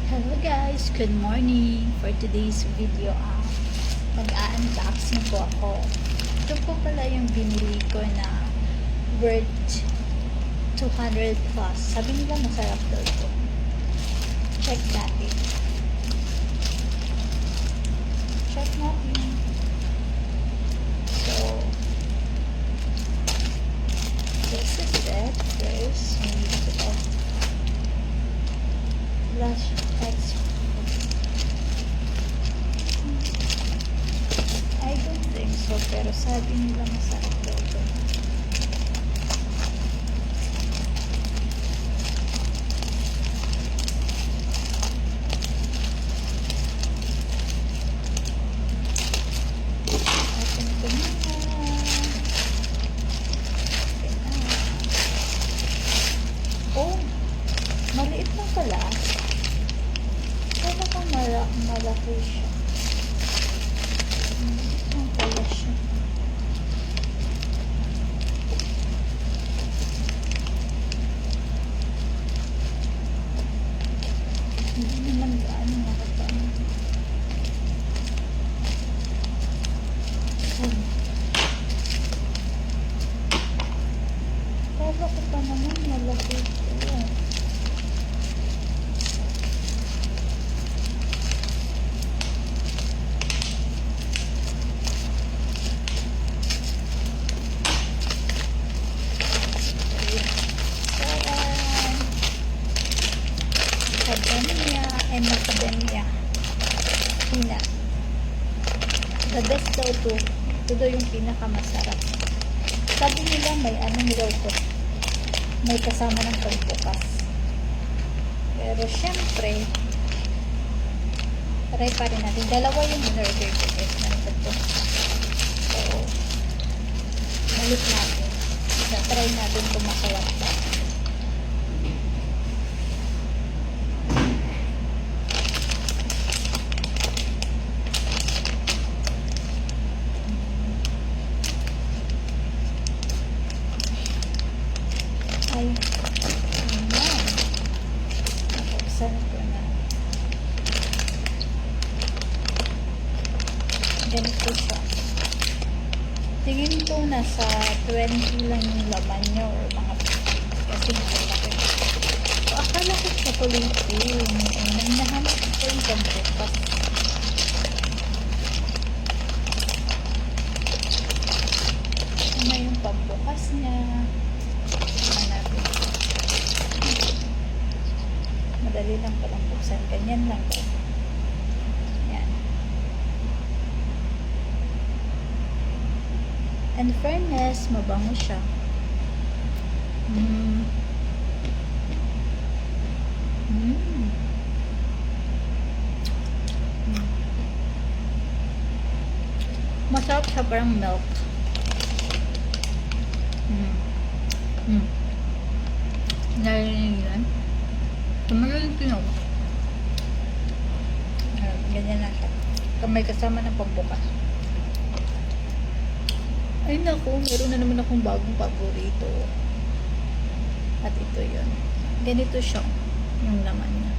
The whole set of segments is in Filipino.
Hello guys, good morning. For today's video, mag-a-unboxing po ako. Ito po pala yung binili ko na worth 200 plus. Sabi nila masarap daw ito. Check natin. Check natin. So, this is it. First, we need to have blush text. I don't think so, pero sabi nila masarap daw ito. Open ko na. Oh, maliit lang pala. Kaya kung malaki siya. Maliit lang pala siya. Hindi naman gaano nakapaan. Kaya ko pa naman malaki ito. Macadamia and macadamia peanut. The best daw to. Ito daw yung pinakamasarap. Sabi nila may anong daw to. May kasama ng pagbukas. Pero syempre, try pa rin natin. Dalawa yung in-order ko guys. Nandito. So, balik natin. Try natin kung masarap ba. Ay, ayan. Nakuksan ko na. Ganito siya. Tingin ko nasa 20 lang yung laman niya or mga 50. Kasi malaki. So, akala ko chocolate yun. Nahanap ko yung pambukas. Ano yung pambukas niya. Madali lang palang buksan. Ganyan lang po. Yan. And fairness, mabango siya. Masarap siya, parang milk. Narinig yan. Tumagal yung pinog. Ganyan na siya. May kasama ng pambukas. Ay naku, meron na naman akong bagong paborito. At ito yun. Ganito siya. Yung laman niya.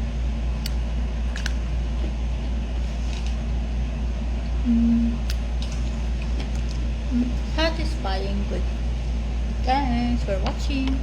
Satisfying good. Thanks for watching.